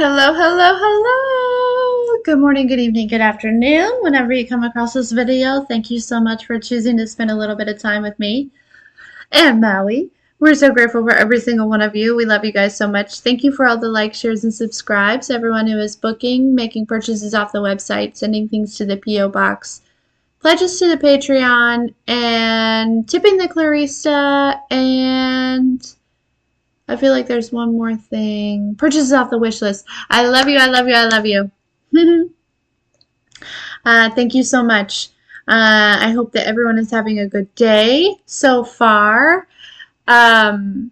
Hello, hello, hello. Good morning, good evening, good afternoon. Whenever you come across this video, thank you so much for choosing to spend a little bit of time with me and Maui. We're so grateful for every single one of you. We love you guys so much. Thank you for all the likes, shares, and subscribes. Everyone who is booking, making purchases off the website, sending things to the P.O. box, pledges to the Patreon, and tipping the Clarista, and I feel like there's one more thing. Purchases off the wish list. I love you. I love you. I love you. Thank you so much. I hope that everyone is having a good day so far. Um,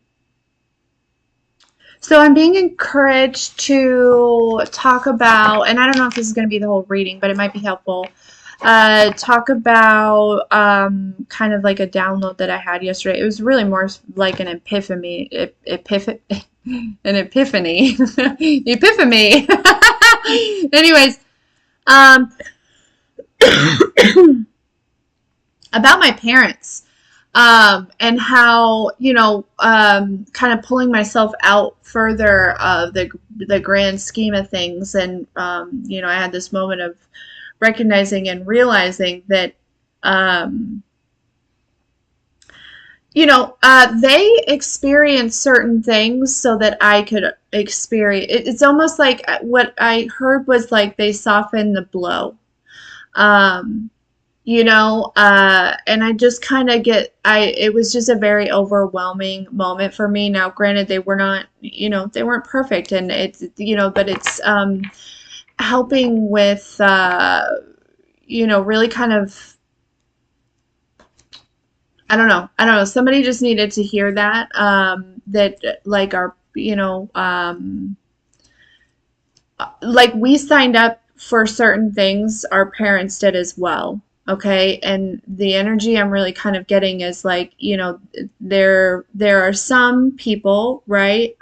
so I'm being encouraged to talk about, and I don't know if this is going to be the whole reading, but it might be helpful. Talk about kind of like a download that I had yesterday. It was really more like an epiphany, an epiphany, epiphany. Anyways, um, about my parents, and how, kind of pulling myself out further of the grand scheme of things, and I had this moment of recognizing and realizing that um, they experience certain things so that I could experience. It's almost like what I heard was like they soften the blow. Um, and I just kind of it was just a very overwhelming moment for me. Now, granted, they were not, they weren't perfect, and it's, but it's helping with, really kind of, I don't know. Somebody just needed to hear that, that like our, like we signed up for certain things, our parents did as well. Okay. And the energy I'm really kind of getting is like, there are some people, right,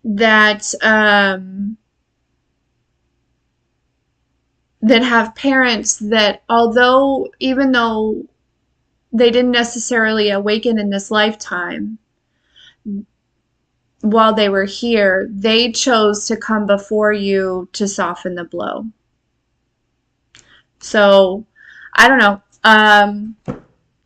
that, that have parents that, even though they didn't necessarily awaken in this lifetime, while they were here, they chose to come before you to soften the blow. So, I don't know.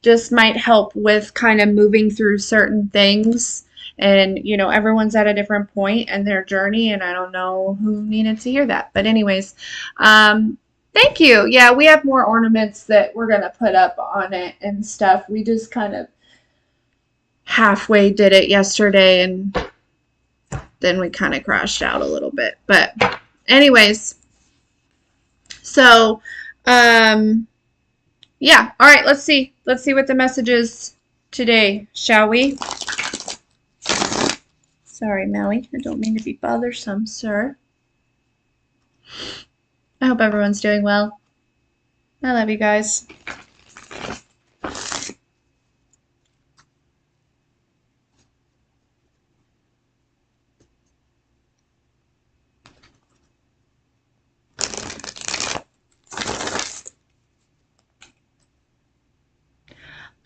Just might help with kind of moving through certain things. And, everyone's at a different point in their journey, and I don't know who needed to hear that. But anyways, thank you. Yeah, we have more ornaments that we're going to put up on it and stuff. We just kind of halfway did it yesterday, and then we kind of crashed out a little bit. But anyways, so yeah, all right, let's see what the message is today, shall we? Sorry, Maui, I don't mean to be bothersome, sir. I hope everyone's doing well. I love you guys.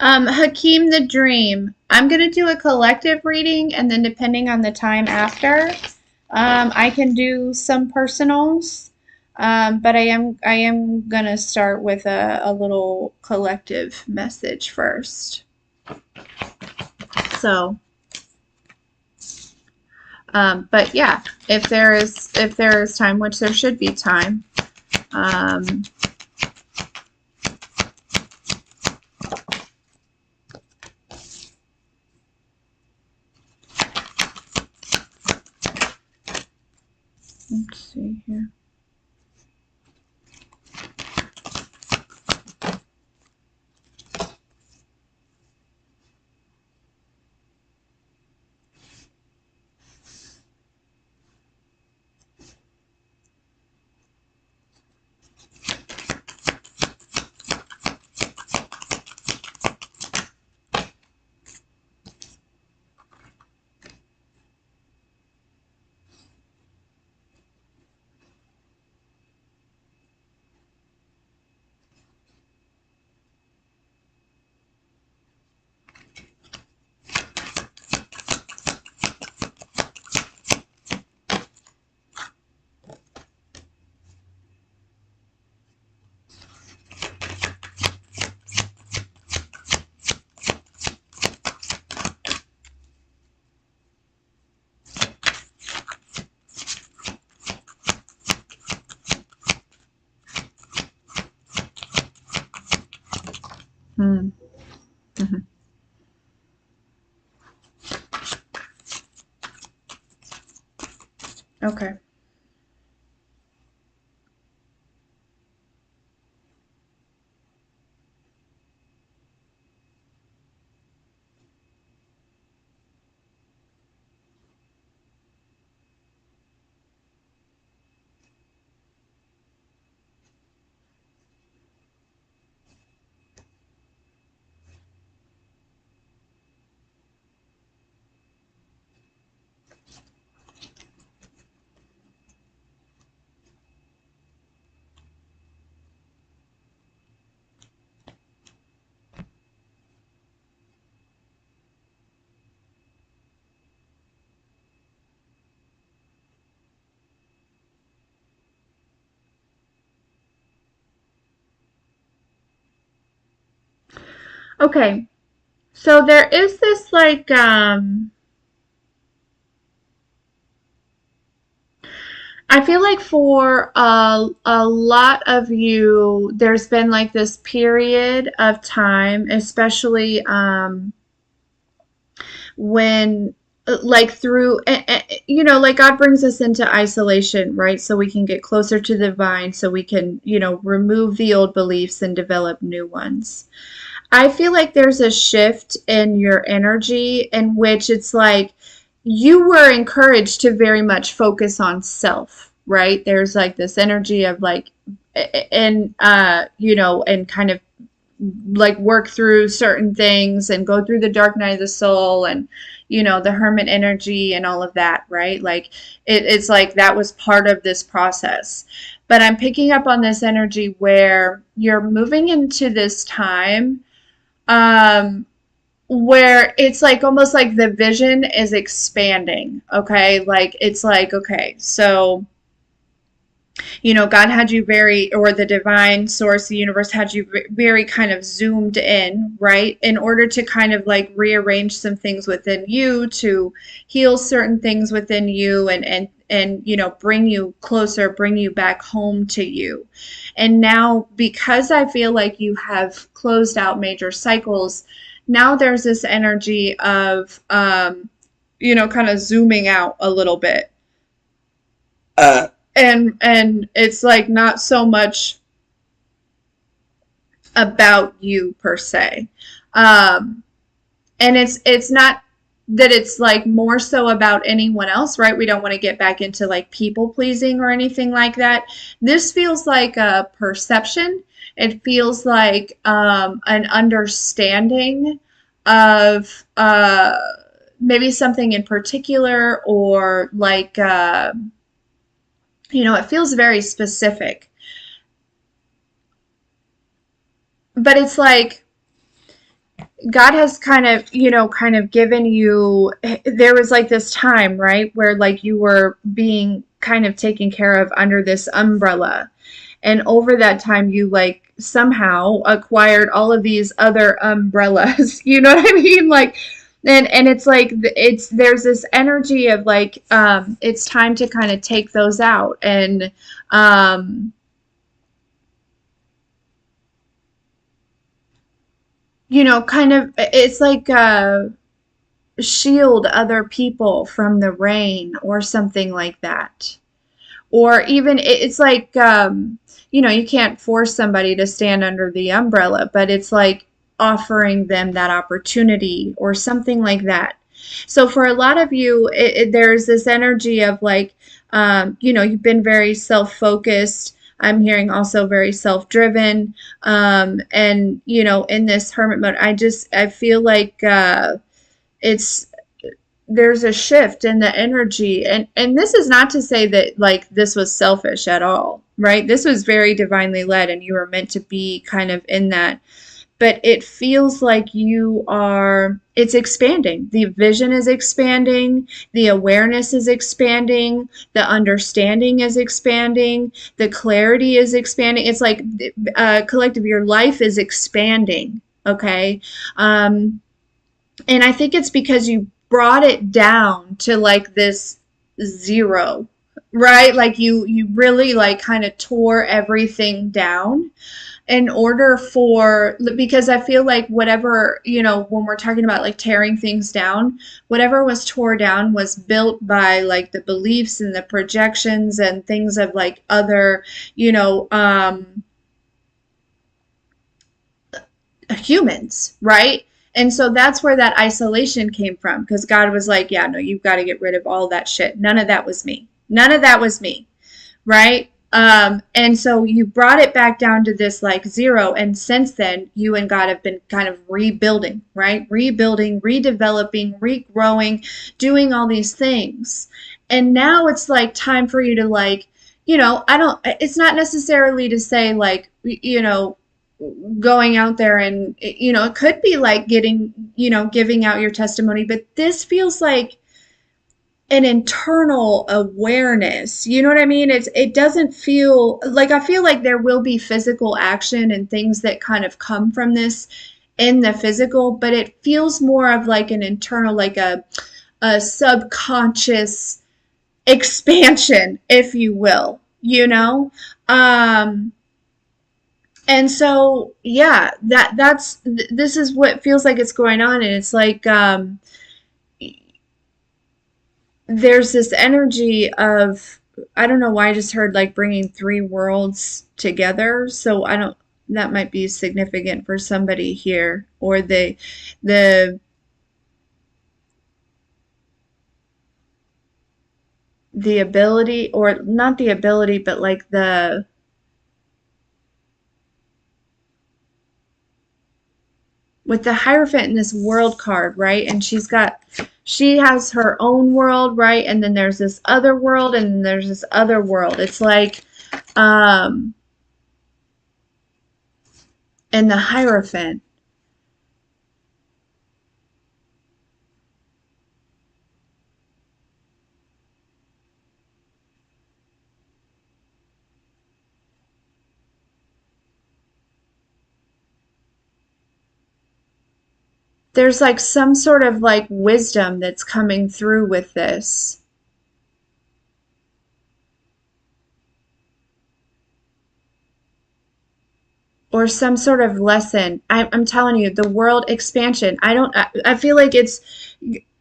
Hakeem the Dream. I'm going to do a collective reading, and then depending on the time after, I can do some personals. But I am going to start with a little collective message first. So, but yeah, if there is time, which there should be time, let's see here. Mm. Mhm. Okay. Okay. So there is this like I feel like for a lot of you, there's been like this period of time, especially when like through like God brings us into isolation, right? So we can get closer to the divine, so we can, remove the old beliefs and develop new ones. I feel like there's a shift in your energy in which it's like you were encouraged to very much focus on self, right? There's like this energy of like, and kind of like work through certain things and go through the dark night of the soul and the hermit energy and all of that, right? Like it's like that was part of this process. But I'm picking up on this energy where you're moving into this time um where it's like almost like the vision is expanding. Okay, like it's like, okay, so God had you very, or the divine source, the universe had you very kind of zoomed in, right? In order to kind of like rearrange some things within you, to heal certain things within you, and bring you closer, bring you back home to you. And now, because I feel like you have closed out major cycles, now there's this energy of kind of zooming out a little bit. And it's like not so much about you per se. Um, and it's not that it's like more so about anyone else, right? We don't want to get back into like people pleasing or anything like that. This feels like a perception. It feels like an understanding of maybe something in particular, or like it feels very specific. But it's like God has kind of given you, there was like this time, right, where like you were being kind of taken care of under this umbrella. And over that time, you like somehow acquired all of these other umbrellas. You know what I mean? Like, and it's like, there's this energy of like, it's time to kind of take those out. And, kind of, it's like, shield other people from the rain or something like that. Or even it's like you can't force somebody to stand under the umbrella, but it's like offering them that opportunity or something like that. So for a lot of you, there's this energy of like you've been very self-focused. I'm hearing also very self-driven, and in this hermit mode, I feel like it's there's a shift in the energy, and this is not to say that like this was selfish at all, right? This was very divinely led, and you were meant to be kind of in that. But it feels like it's expanding. The vision is expanding, the awareness is expanding, the understanding is expanding, the clarity is expanding. It's like collective, your life is expanding. Okay. And I think it's because you brought it down to like this zero, right? Like you really like kind of tore everything down. in order for, because I feel like whatever, when we're talking about like tearing things down, whatever was tore down was built by like the beliefs and the projections and things of like other, you know, humans, right? And so that's where that isolation came from, because God was like, yeah, no, you've got to get rid of all that shit. None of that was me. None of that was me, right? And so you brought it back down to this like zero. And since then, you and God have been kind of rebuilding, right? Rebuilding, redeveloping, regrowing, doing all these things. And now it's like time for you to like, it's not necessarily to say like, going out there and, it could be like getting, giving out your testimony, but this feels like an internal awareness. You know what I mean? It doesn't feel like, I feel like there will be physical action and things that kind of come from this in the physical, but it feels more of like an internal, like a subconscious expansion, if you will, and so yeah, this is what feels like it's going on, and it's like there's this energy of, I don't know why I just heard like bringing three worlds together. So I don't, that might be significant for somebody here, or the the ability, or not the ability, but like the, with the Hierophant in this world card, right? And she has her own world, right? And then there's this other world, and then there's this other world. It's like, um, and the Hierophant, there's like some sort of like wisdom that's coming through with this, or some sort of lesson. I'm telling you, the world expansion. I feel like it's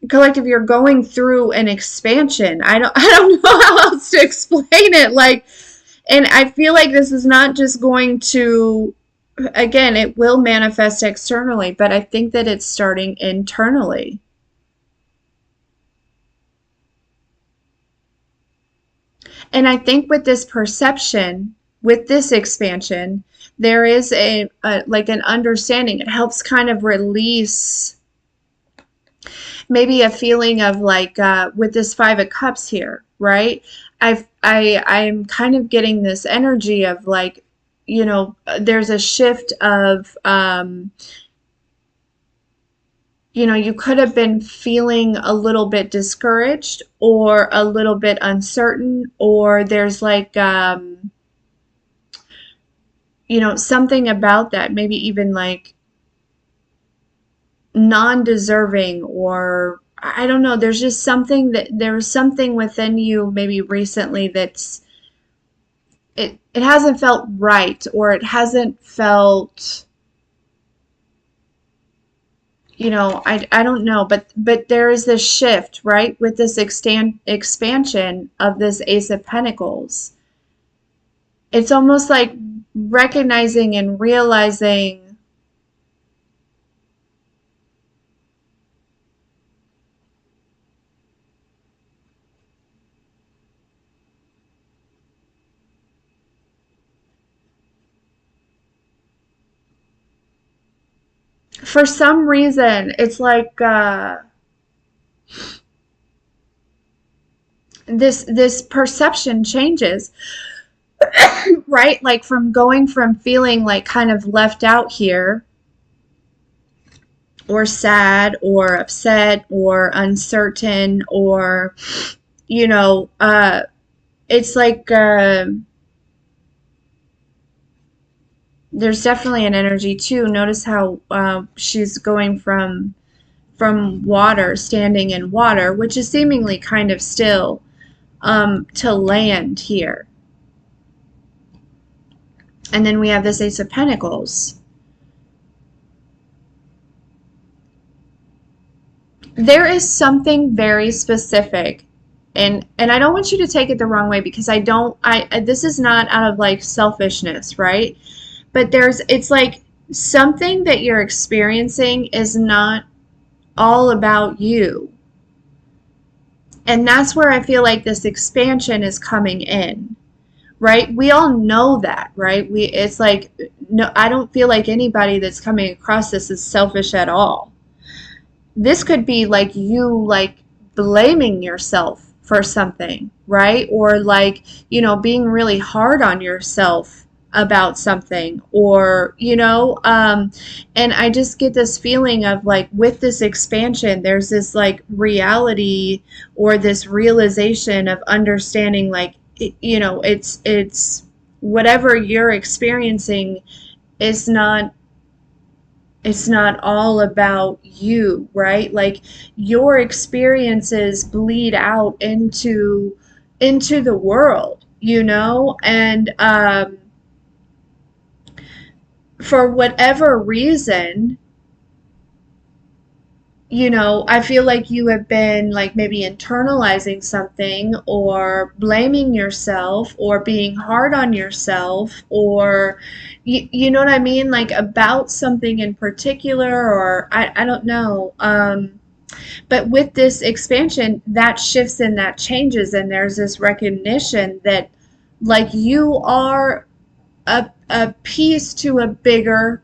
collective. You're going through an expansion. I don't know how else to explain it. Like, and I feel like this is not just going to, again, it will manifest externally, but I think that it's starting internally. And I think with this perception, with this expansion, there is a like an understanding. It helps kind of release maybe a feeling of like, with this Five of Cups here, right? I'm kind of getting this energy of like, there's a shift of, you could have been feeling a little bit discouraged or a little bit uncertain, or there's like, something about that, maybe even like non-deserving, or I don't know, there's just something that there's something within you maybe recently that's, it hasn't felt right, or it hasn't felt, I don't know, but there is this shift, right, with this expansion of this Ace of Pentacles. It's almost like recognizing and realizing, for some reason, it's like, this perception changes, right? Like from going from feeling like kind of left out here, or sad, or upset, or uncertain, or, you know, uh, it's like, there's definitely an energy too. Notice how, she's going from water, standing in water, which is seemingly kind of still, to land here. And then we have this Ace of Pentacles. There is something very specific, and I don't want you to take it the wrong way, because I this is not out of like selfishness, right? But it's like something that you're experiencing is not all about you. And that's where I feel like this expansion is coming in, right? We all know that, right? It's like, no, I don't feel like anybody that's coming across this is selfish at all. This could be like you like blaming yourself for something, right? Or like, being really hard on yourself about something, or and I just get this feeling of like, with this expansion, there's this like reality, or this realization of understanding, like, it's whatever you're experiencing is not, it's not all about you, right? Like, your experiences bleed out into the world, and for whatever reason, I feel like you have been like maybe internalizing something, or blaming yourself, or being hard on yourself, or you know what I mean? Like, about something in particular, or I don't know. But with this expansion, that shifts and that changes, and there's this recognition that like you are a piece to a bigger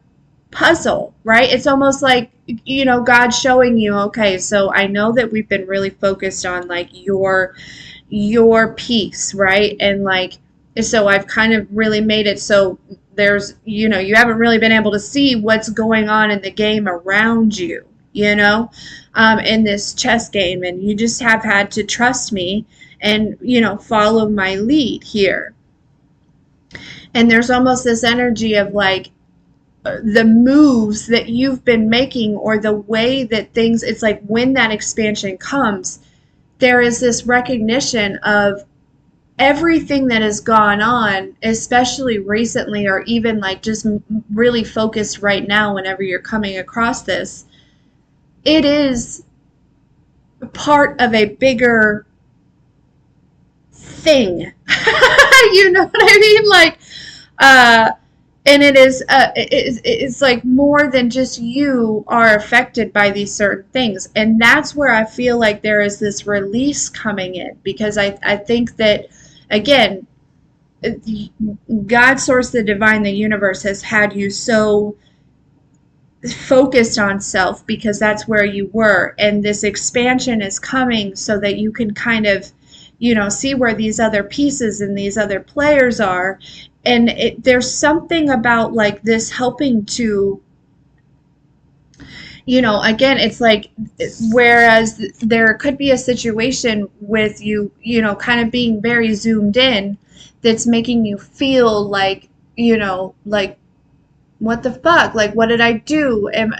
puzzle, right? It's almost like, God showing you, okay, so I know that we've been really focused on like your piece, right? And like, so I've kind of really made it so there's, you haven't really been able to see what's going on in the game around you, in this chess game, and you just have had to trust me and, follow my lead here. And there's almost this energy of like, the moves that you've been making, or the way that things, it's like when that expansion comes, there is this recognition of everything that has gone on, especially recently, or even like just really focused right now whenever you're coming across this. It is part of a bigger thing. You know what I mean? Like, uh, and it's like more than just you are affected by these certain things, and that's where I feel like there is this release coming in, because I think that, again, God, source, the divine, the universe has had you so focused on self, because that's where you were, and this expansion is coming so that you can kind of see where these other pieces and these other players are. And there's something about like this helping to, again, it's like, whereas there could be a situation with you, kind of being very zoomed in, that's making you feel like, like, what the fuck? Like, what did I do? Am,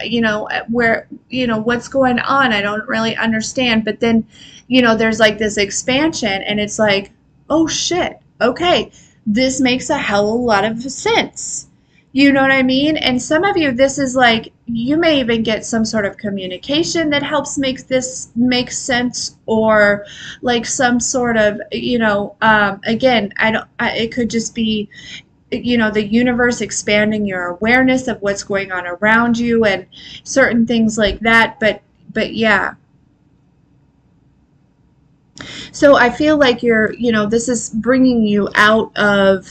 where, what's going on? I don't really understand. But then, there's like this expansion, and it's like, oh shit, okay, this makes a hell of a lot of sense. You know what I mean? And some of you, this is like, you may even get some sort of communication that helps make this make sense, or like some sort of, again, it could just be, the universe expanding your awareness of what's going on around you, and certain things like that. But yeah, so I feel like you're, this is bringing you out of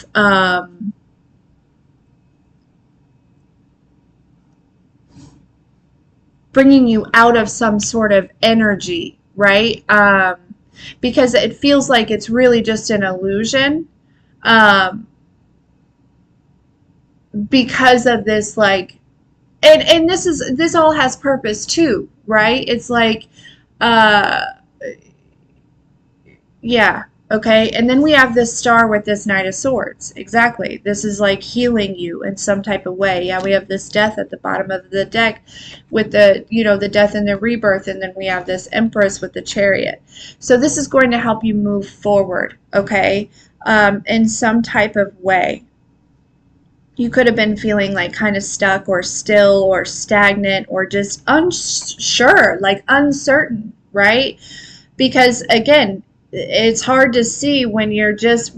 some sort of energy, right? Because it feels like it's really just an illusion, um, because of this, like, and this all has purpose too, right? It's like, uh yeah, okay. And then we have this star with this Knight of Swords. Exactly, this is like healing you in some type of way. Yeah, we have this death at the bottom of the deck with the, the death and the rebirth, and then we have this Empress with the Chariot. So this is going to help you move forward, okay, in some type of way. You could have been feeling like kind of stuck or still or stagnant or just unsure, like uncertain, right? Because again, it's hard to see when you're just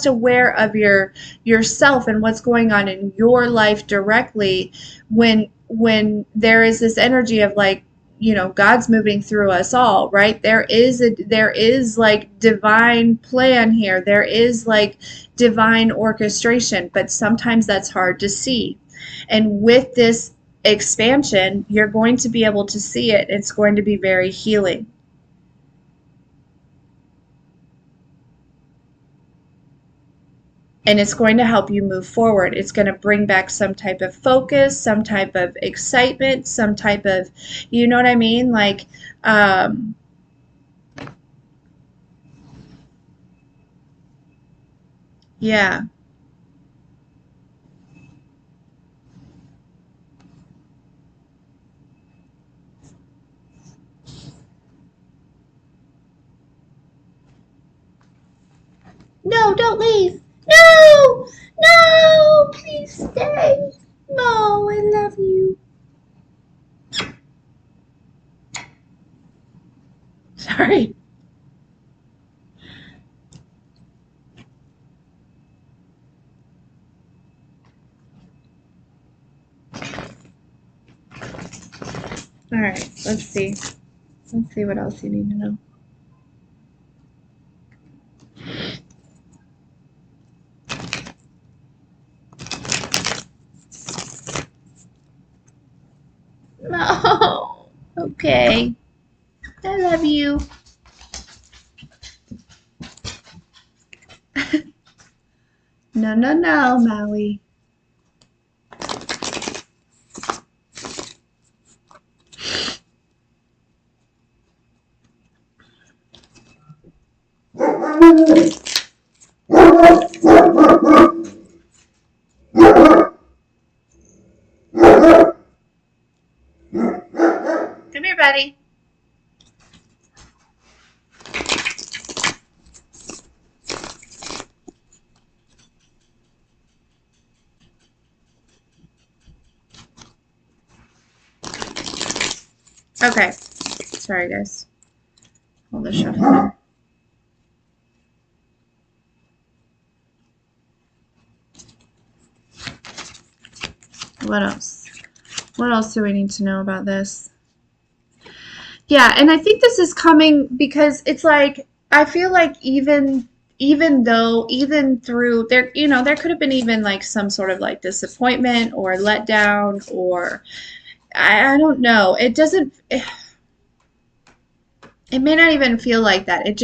aware of yourself and what's going on in your life directly, when there is this energy of like, God's moving through us all, right? There is like divine plan here. There is like divine orchestration, but sometimes that's hard to see. And with this expansion, you're going to be able to see it. It's going to be very healing. And it's going to help you move forward. It's going to bring back some type of focus, some type of excitement, some type of, you know what I mean? Like, um, yeah. No, don't leave. No, no, please stay. Mo, I love you. Sorry. All right, let's see. Let's see what else you need to know. No. Okay. I love you. No, no, no, Maui. Come here, buddy. Okay. Sorry, guys. Hold the shuffle. What else? What else do we need to know about this? Yeah, and I think this is coming because it's like I feel like even through there, there could have been even like some sort of like disappointment or letdown or I don't know. It may not even feel like that. It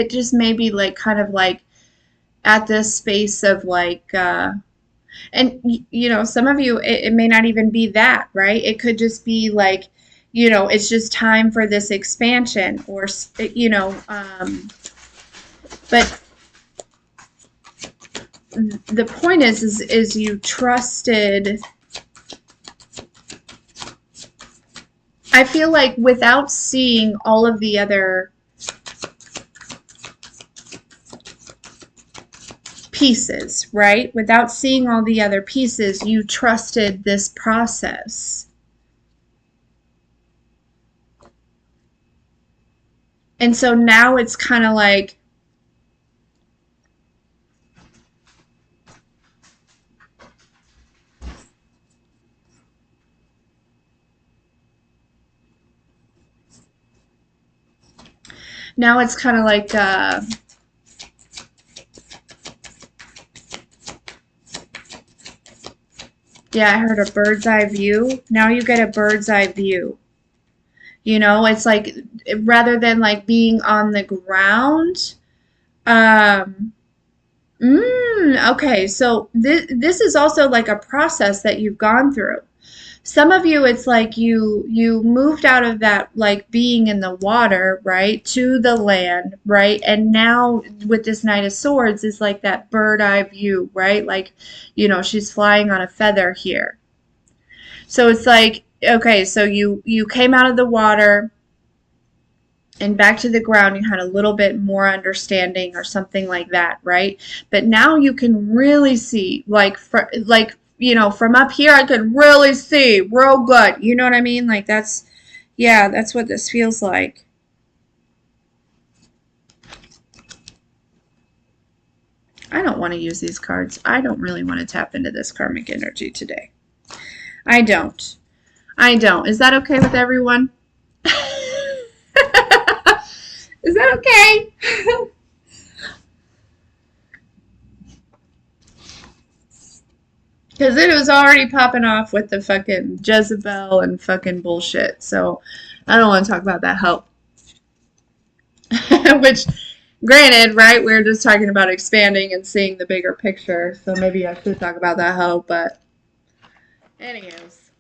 just may be like kind of like at this space of like and some of you it may not even be that, right? It could just be like, it's just time for this expansion or but the point is you trusted. I feel like without seeing all of the other pieces, right? Without seeing all the other pieces, you trusted this process. And so now it's kind of like, now it's kind of like, yeah, I heard a bird's eye view. Now you get a bird's eye view. It's like rather than like being on the ground. Um, okay, so this is also like a process that you've gone through. Some of you, it's like you moved out of that like being in the water, right, to the land, right, and now with this Knight of Swords is like that bird eye view, right, like she's flying on a feather here. So it's like, okay, so you came out of the water and back to the ground, you had a little bit more understanding or something like that, right? But now you can really see, like from up here, I could really see real good. You know what I mean? Like yeah, that's what this feels like. I don't want to use these cards. I don't really want to tap into this karmic energy today. I don't. I don't. Is that okay with everyone? Is that okay? Because it was already popping off with the fucking Jezebel and fucking bullshit. So I don't want to talk about that hoe. Which, granted, right, we're just talking about expanding and seeing the bigger picture. So maybe I should talk about that hoe, but anyways.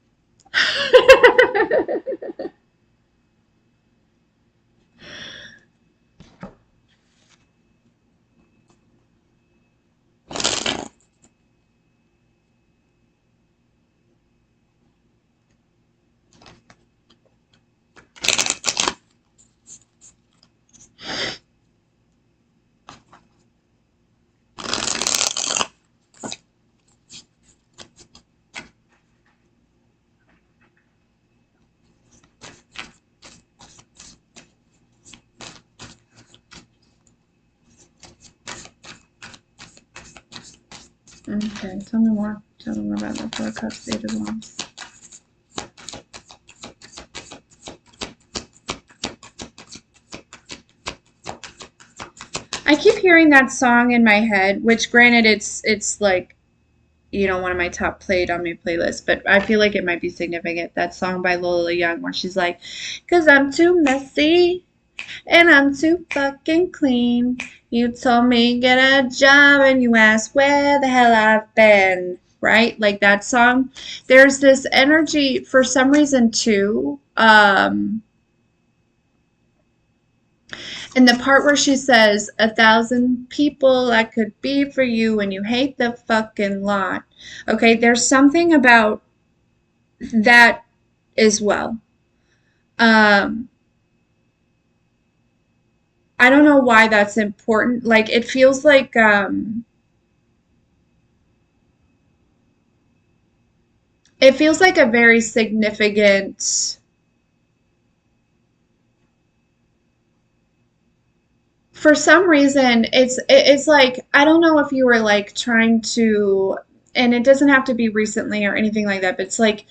Okay, tell me more. Tell me more about the Four Cups, Eight of Wands. I keep hearing that song in my head, which granted it's like, one of my top played on my playlist, but I feel like it might be significant. That song by Lola Young where she's like, "'Cause I'm too messy and I'm too fucking clean. You told me get a job and you asked where the hell I've been." Right? Like that song. There's this energy for some reason too. And the part where she says, 1,000 people I could be for you and you hate the fucking lot. Okay, there's something about that as well. Um, I don't know why that's important. Like, it feels like a very significant, for some reason it's like I don't know if you were like trying to, and it doesn't have to be recently or anything like that, but it's like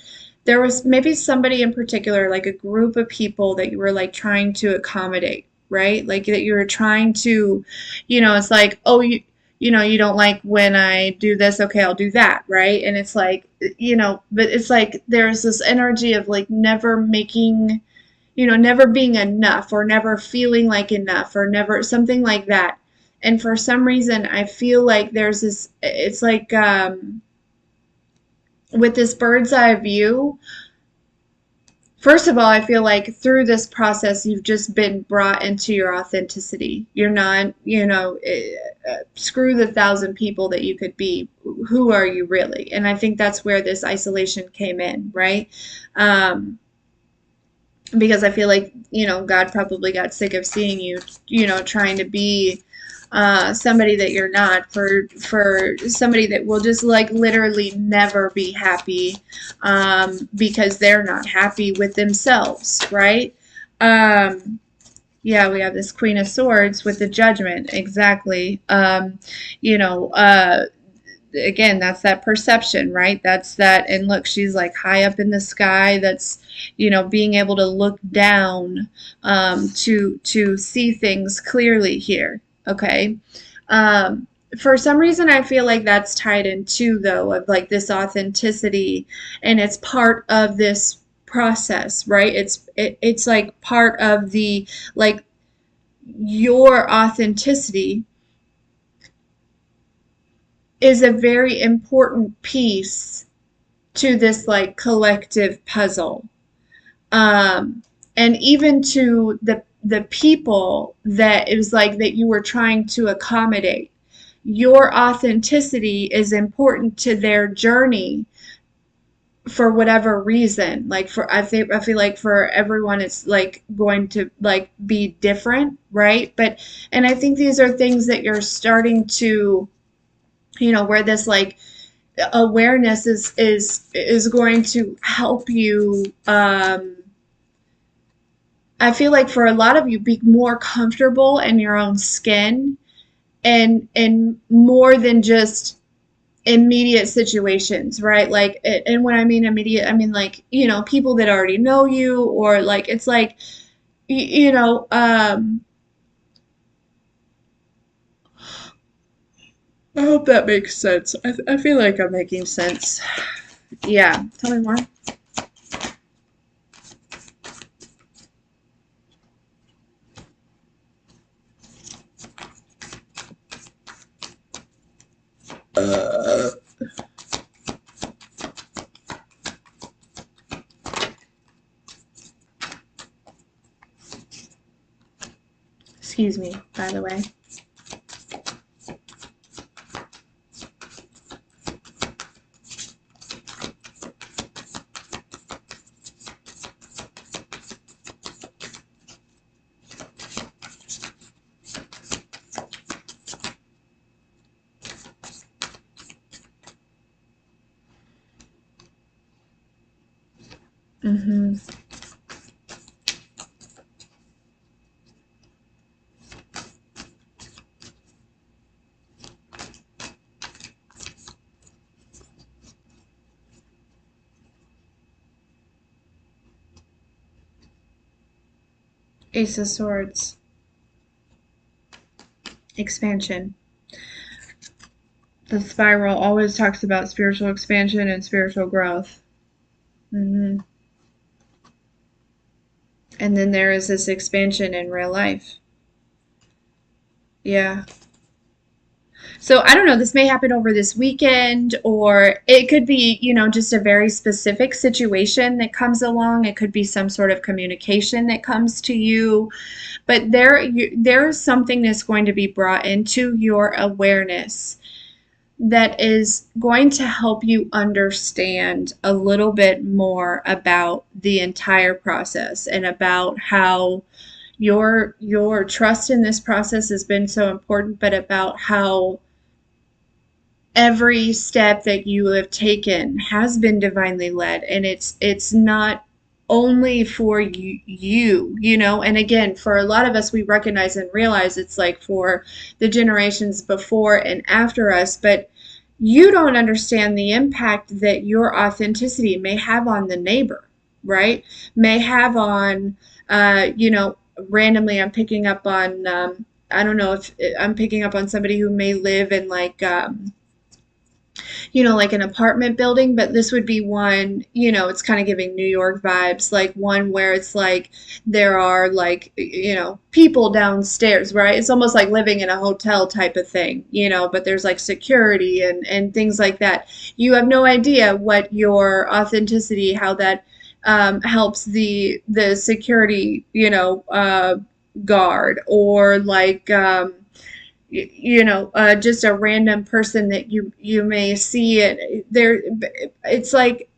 there was maybe somebody in particular, like a group of people that you were like trying to accommodate, right? Like that you were trying to, it's like, oh, you don't like when I do this, okay, I'll do that, right? And it's like, but it's like there's this energy of like never making, never being enough or never feeling like enough or never something like that. And for some reason, I feel like there's this, it's like with this bird's eye view. First of all, I feel like through this process, you've just been brought into your authenticity. You're not, screw the 1,000 people that you could be. Who are you really? And I think that's where this isolation came in, right? Because I feel like, God probably got sick of seeing you, trying to be somebody that you're not, for somebody that will just like literally never be happy because they're not happy with themselves, right? Yeah, we have this Queen of Swords with the Judgment, exactly. You know, uh, Again, that's that perception, right? That's that. And look, she's like high up in the sky. That's, being able to look down to see things clearly here. Okay. For some reason, I feel like that's tied in too, though, of like this authenticity, and it's part of this process, right? It's like part of the, like, your authenticity is a very important piece to this like collective puzzle. Um, and even to the people that it was like that you were trying to accommodate. Your authenticity is important to their journey for whatever reason. Like for I feel like for everyone it's like going to like be different, right? But and I think these are things that you're starting to, where this like awareness is going to help you. I feel like for a lot of you, be more comfortable in your own skin, and more than just immediate situations, right? Like, and when I mean immediate, I mean like, people that already know you, or like, it's like, you know, I hope that makes sense. I feel like I'm making sense. Yeah. Tell me more. Uh, Excuse me, by the way. Mm-hmm. Ace of Swords. Expansion. The spiral always talks about spiritual expansion and spiritual growth. Hmm. And then there is this expansion in real life. Yeah. So I don't know, this may happen over this weekend, or it could be, just a very specific situation that comes along. It could be some sort of communication that comes to you, but there is something that's going to be brought into your awareness that is going to help you understand a little bit more about the entire process, and about how your trust in this process has been so important, but about how every step that you have taken has been divinely led, and it's not only for you, and again, for a lot of us, we recognize and realize it's like for the generations before and after us, but you don't understand the impact that your authenticity may have on the neighbor, right? May have on, randomly I'm picking up on, I don't know if I'm picking up on somebody who may live in like, like an apartment building, but this would be one, it's kind of giving New York vibes, like one where it's like there are like, people downstairs, right? It's almost like living in a hotel type of thing, but there's like security and things like that. You have no idea what your authenticity, how that helps the security, guard, or like, just a random person that you may see it there. It's like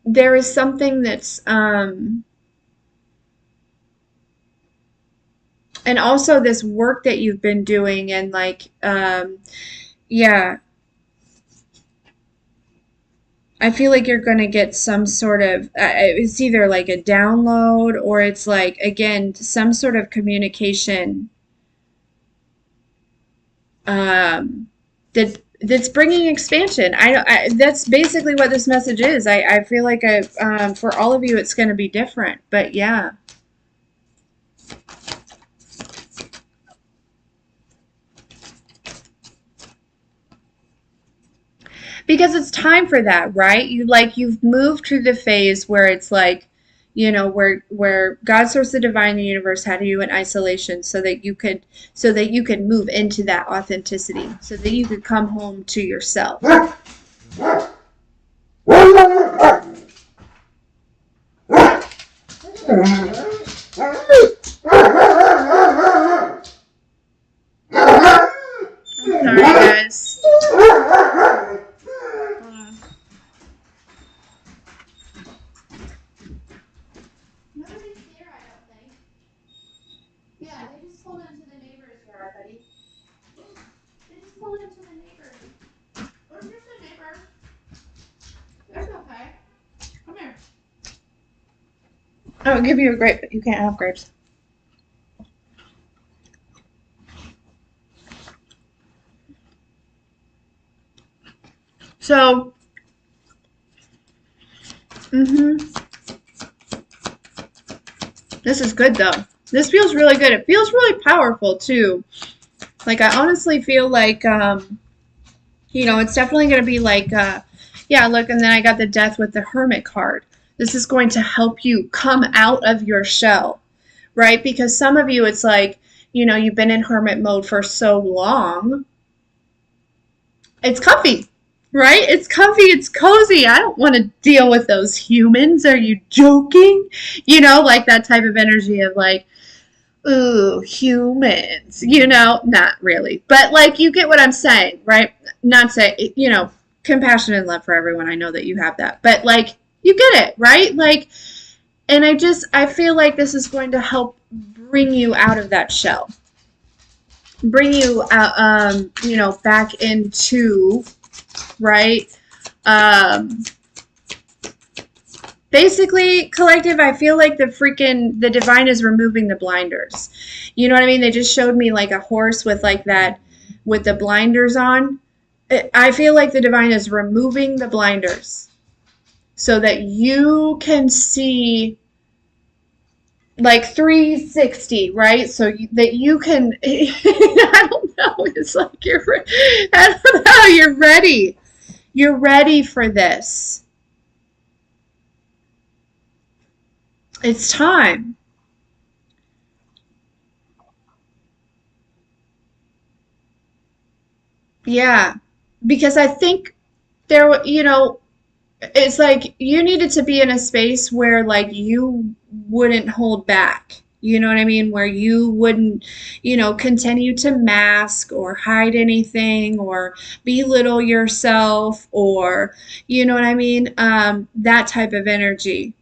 there is something that's and also this work that you've been doing, and like, yeah, I feel like you're going to get some sort of, it's either like a download, or it's like, again, some sort of communication, um, that's bringing expansion. That's basically what this message is. I feel like for all of you, it's going to be different, but yeah. Because it's time for that, right? You've moved to the phase where it's like, where God, source, the divine, the universe had you in isolation, so that you could move into that authenticity, so that you could come home to yourself. I'm sorry, guys. I'll give you a grape, but you can't have grapes. So, mm-hmm. This is good though. This feels really good. It feels really powerful too. Like I honestly feel like it's definitely gonna be like yeah, look, and then I got the death with the hermit card. This is going to help you come out of your shell, right? Because some of you it's like, you've been in hermit mode for so long. It's comfy, right? It's comfy, it's cozy. I don't want to deal with those humans. Are you joking? Like that type of energy of like, ooh, humans, not really. But like you get what I'm saying, right? Not say, compassion and love for everyone. I know that you have that. But like you get it, right? Like and I feel like this is going to help bring you out of that shell. Bring you out back into, right? Um Basically, collective, I feel like the divine is removing the blinders. You know what I mean? They just showed me like a horse with like that with the blinders on. I feel like the divine is removing the blinders so that you can see like 360, right? That you can I don't know, it's like I don't know, you're ready. You're ready for this. It's time. Yeah, because I think it's like you needed to be in a space where like you wouldn't hold back. You know what I mean? Where you wouldn't, continue to mask or hide anything or belittle yourself or, you know what I mean? That type of energy.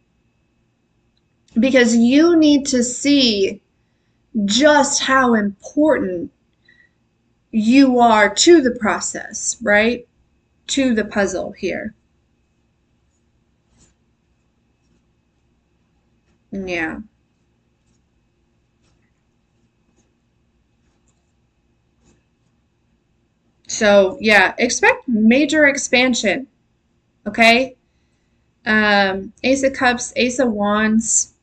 Because you need to see just how important you are to the process, right? To the puzzle here. Yeah. So, yeah, expect major expansion, okay? Ace of Cups, Ace of Wands.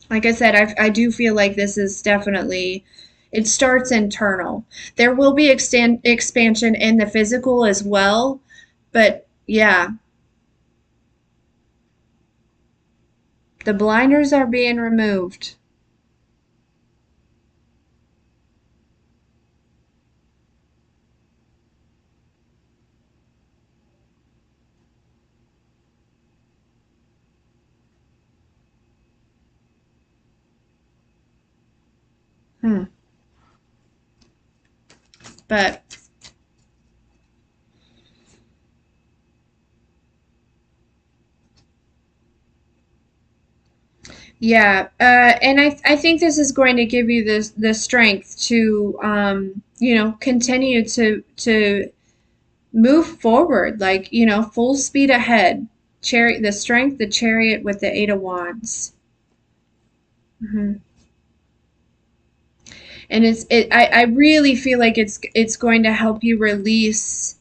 Like I said, I do feel like this is definitely, it starts internal. There will be expansion in the physical as well, but yeah, the blinders are being removed. Hmm. But yeah, and I think this is going to give you the strength to continue to move forward, like, full speed ahead. Chariot, the strength, the chariot with the Eight of Wands. Hmm. And I really feel like it's going to help you release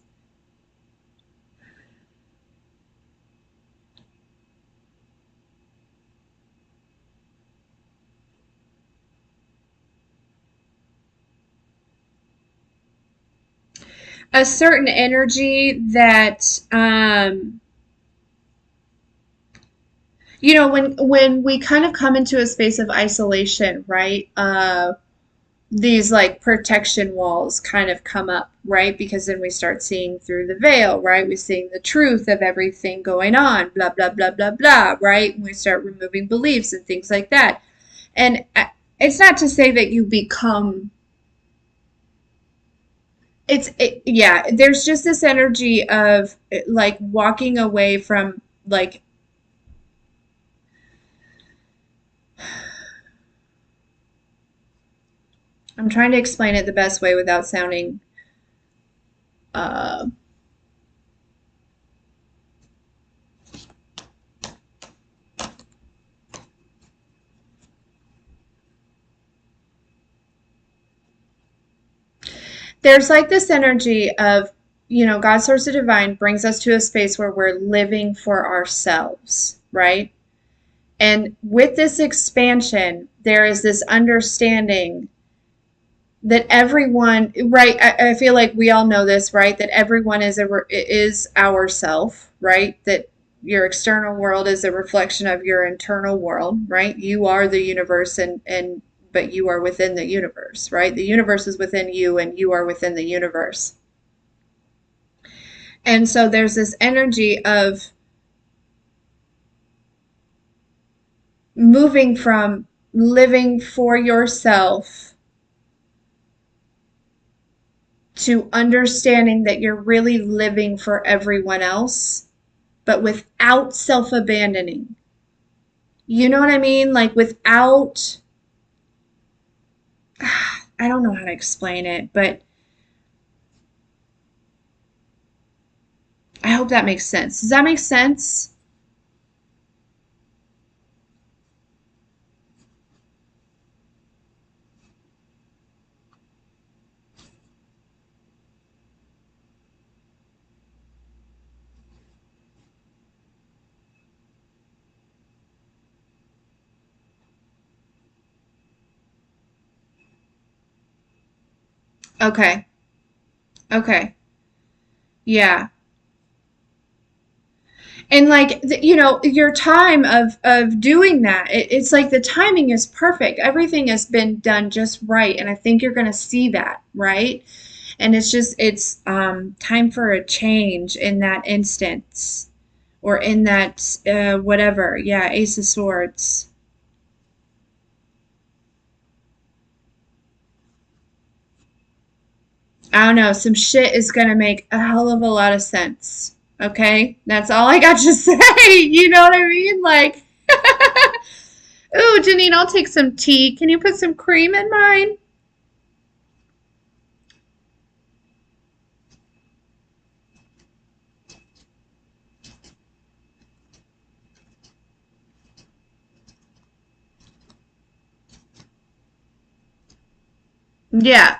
a certain energy that when we kind of come into a space of isolation, right? These like protection walls kind of come up, right? Because then we start seeing through the veil, right? We're seeing the truth of everything going on, blah, blah, blah, blah, blah, right? And we start removing beliefs and things like that. And it's not to say that you become, yeah, there's just this energy of like walking away from like, I'm trying to explain it the best way without sounding, uh, there's like this energy of, God, source of divine brings us to a space where we're living for ourselves, right? And with this expansion, there is this understanding that everyone, right? I feel like we all know this, right? That everyone is our self, right? That your external world is a reflection of your internal world, right? You are the universe, and but you are within the universe, right? The universe is within you, and you are within the universe. And so there's this energy of moving from living for yourself to understanding that you're really living for everyone else, but without self abandoning. You know what I mean? Like without, I don't know how to explain it, but I hope that makes sense. Does that make sense? Okay. Okay. Yeah. And like your time of doing that, it's like the timing is perfect. Everything has been done just right, and I think you're going to see that, right? And it's time for a change in that instance, or in that whatever. Yeah, Ace of Swords. I don't know, some shit is going to make a hell of a lot of sense. Okay? That's all I got to say. You know what I mean? Like, ooh, Janine, I'll take some tea. Can you put some cream in mine? Yeah.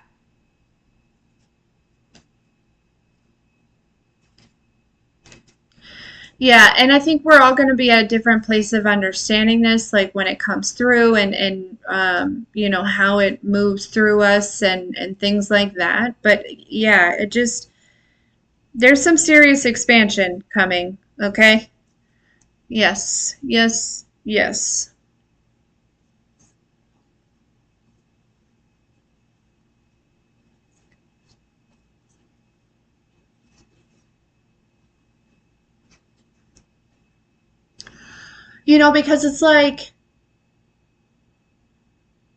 Yeah, and I think we're all going to be at a different place of understanding this, like when it comes through, and how it moves through us, and things like that. But yeah, there's some serious expansion coming, okay? Yes, yes, yes. Because it's like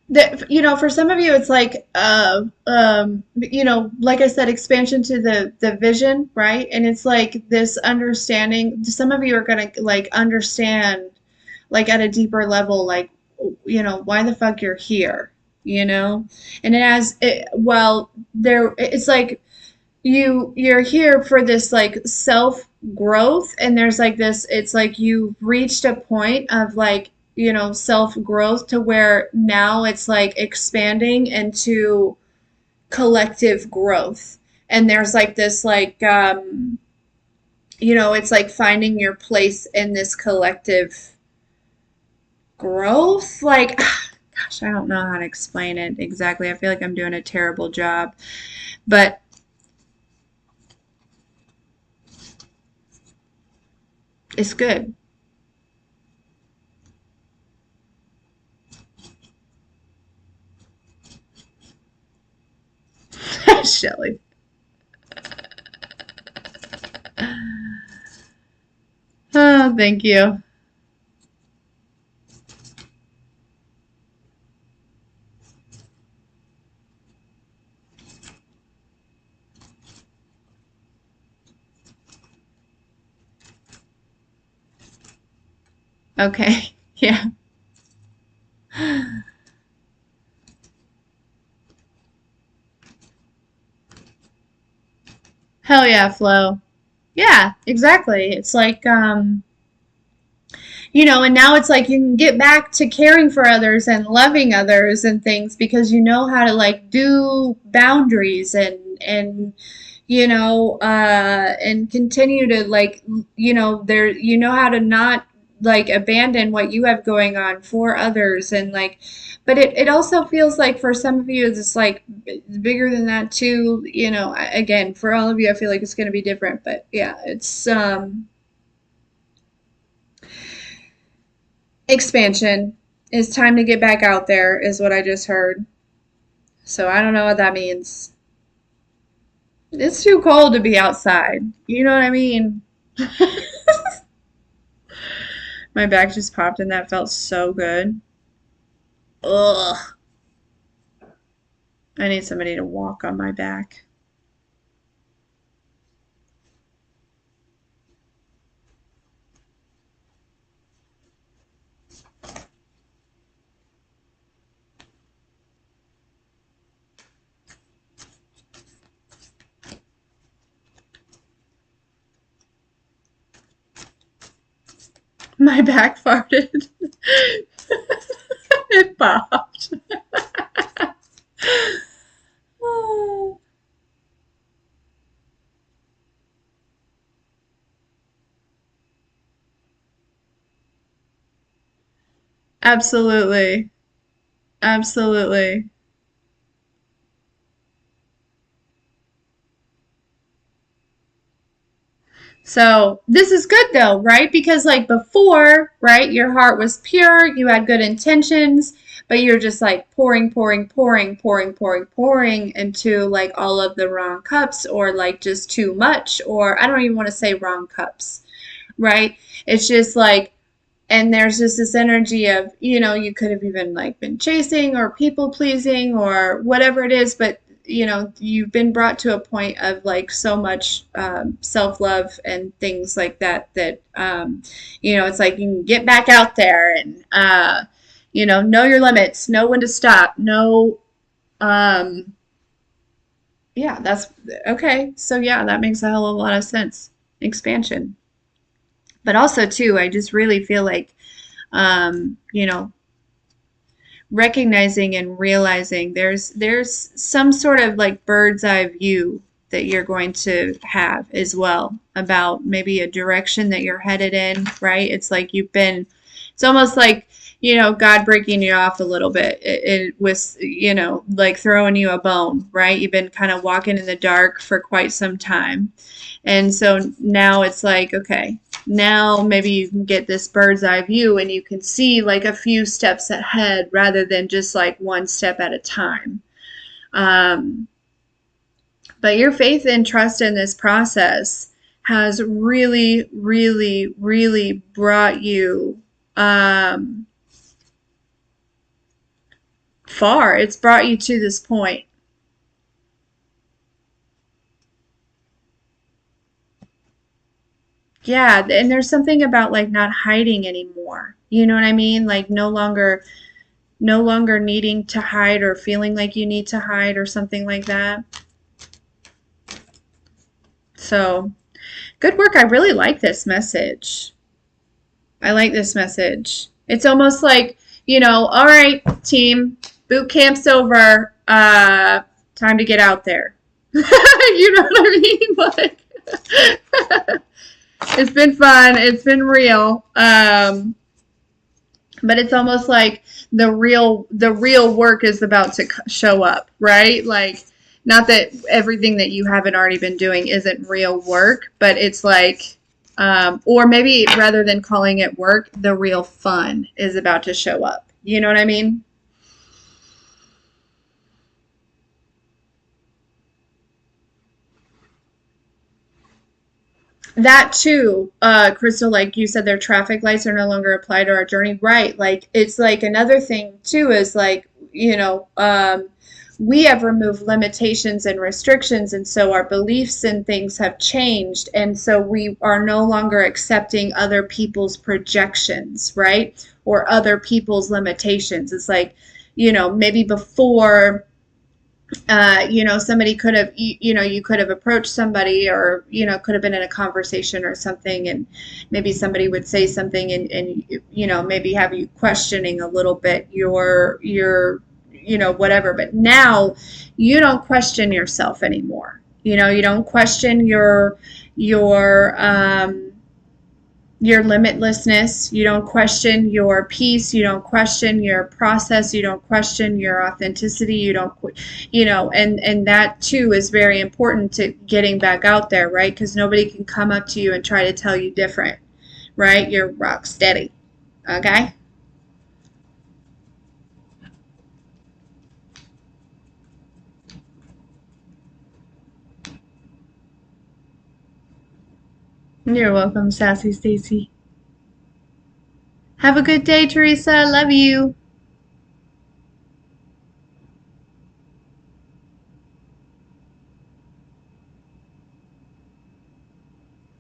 that, for some of you it's like like I said, expansion to the vision, right? And it's like this understanding. Some of you are going to like understand, like at a deeper level, like why the fuck you're here, you know and it has it well there it's like you're here for this like self growth, and there's like this, it's like you've reached a point of like self growth to where now it's like expanding into collective growth. And there's like this like it's like finding your place in this collective growth, like gosh, I don't know how to explain it exactly. I feel like I'm doing a terrible job, but it's good. Shelly. Oh, thank you. Okay. Yeah. Hell yeah, Flo. Yeah, exactly. It's like and now it's like you can get back to caring for others and loving others and things, because you know how to like do boundaries, and and continue to like, there, how to not like abandon what you have going on for others and like, but it also feels like for some of you it's like bigger than that too, again, for all of you I feel like it's going to be different, but yeah, it's expansion. It's time to get back out there is what I just heard. So I don't know what that means. It's too cold to be outside. You know what I mean? My back just popped and that felt so good. Ugh. I need somebody to walk on my back. My back farted. It popped. Oh, absolutely. Absolutely. So this is good though, right? Because like before, right, your heart was pure, you had good intentions, but you're just like pouring, pouring, pouring, pouring, pouring, pouring into like all of the wrong cups or like just too much, or I don't even want to say wrong cups, right? It's just like, and there's just this energy of, you could have even like been chasing or people pleasing or whatever it is, but you've been brought to a point of like so much self-love and things like that that it's like you can get back out there and know your limits, know when to stop, know um yeah, that's okay. So yeah, that makes a hell of a lot of sense. Expansion. But also too, I just really feel like um, you know, recognizing and realizing there's some sort of like bird's eye view that you're going to have as well about maybe a direction that you're headed in, right? It's like it's almost like, God breaking you off a little bit. It was, like throwing you a bone, right? You've been kind of walking in the dark for quite some time. And so now it's like, okay, now maybe you can get this bird's eye view and you can see like a few steps ahead rather than just like one step at a time. Um, but your faith and trust in this process has really, really, really brought you um, far. It's brought you to this point. Yeah, and there's something about like not hiding anymore. You know what I mean? Like no longer needing to hide or feeling like you need to hide or something like that. So, good work. I really like this message. I like this message. It's almost like, all right, team, boot camp's over. Time to get out there. You know what I mean? Like, it's been fun. It's been real. But it's almost like the real work is about to show up, right? Like, not that everything that you haven't already been doing isn't real work, but it's like or maybe rather than calling it work, the real fun is about to show up. You know what I mean? That too, Crystal, like you said, their traffic lights are no longer applied to our journey. Right. Like it's like another thing too is like, we have removed limitations and restrictions, and so our beliefs and things have changed. And so we are no longer accepting other people's projections, right? Or other people's limitations. It's like, maybe before somebody could have, you could have approached somebody or, could have been in a conversation or something, and maybe somebody would say something and maybe have you questioning a little bit whatever. But now you don't question yourself anymore. You don't question your limitlessness. You don't question your peace. You don't question your process. You don't question your authenticity. You don't, and that too is very important to getting back out there, right? Because nobody can come up to you and try to tell you different, right? You're rock steady. Okay? You're welcome, Sassy Stacy. Have a good day, Teresa. Love you.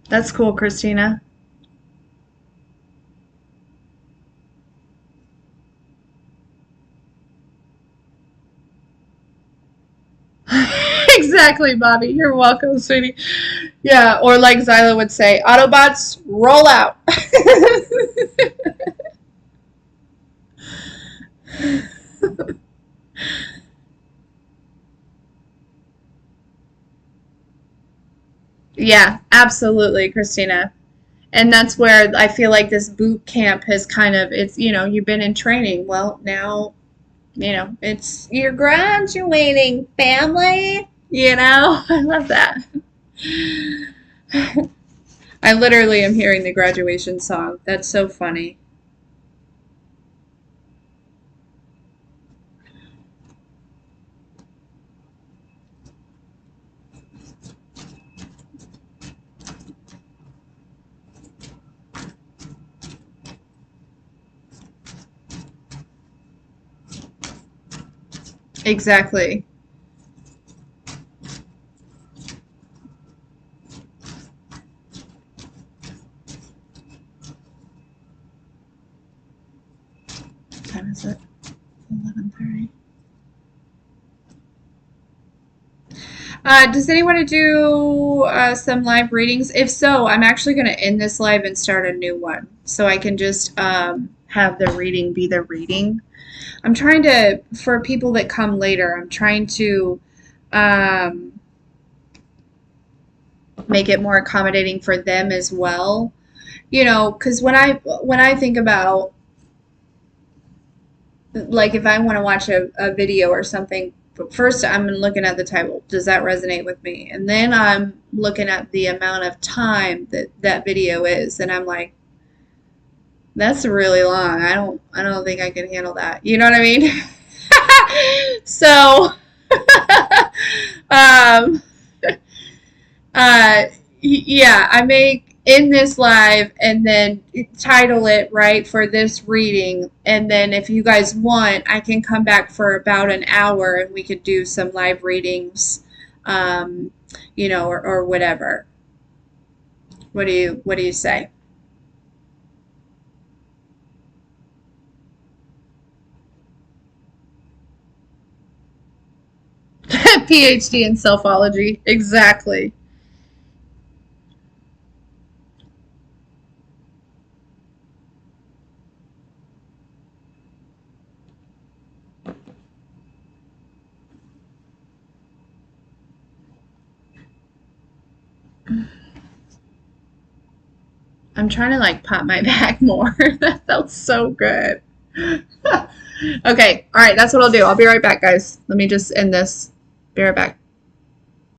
That's cool, Christina. Exactly, Bobby. You're welcome, sweetie. Yeah, or like Zyla would say, Autobots, roll out. Yeah, absolutely, Christina. And that's where I feel like this boot camp has kind of, you've been in training. Well, now, it's you're graduating, family. I love that. I literally am hearing the graduation song. That's so funny. Exactly. What time is it? 11:30. Does anyone want to do some live readings? If so, I'm actually going to end this live and start a new one so I can just have the reading be the reading. I'm trying to, for people that come later, I'm trying to um, make it more accommodating for them as well. Because when I think about, like, if I want to watch a video or something, but first I'm looking at the title. Does that resonate with me? And then I'm looking at the amount of time that that video is, and I'm like, that's really long. I don't think I can handle that. You know what I mean? So, um, uh, yeah, I make in this live and then title it right for this reading. And then if you guys want, I can come back for about an hour and we could do some live readings, or whatever. What do you say? PhD in selfology. Exactly. I'm trying to like pop my back more. That felt so good. Okay. All right. That's what I'll do. I'll be right back, guys. Let me just end this. Be right back.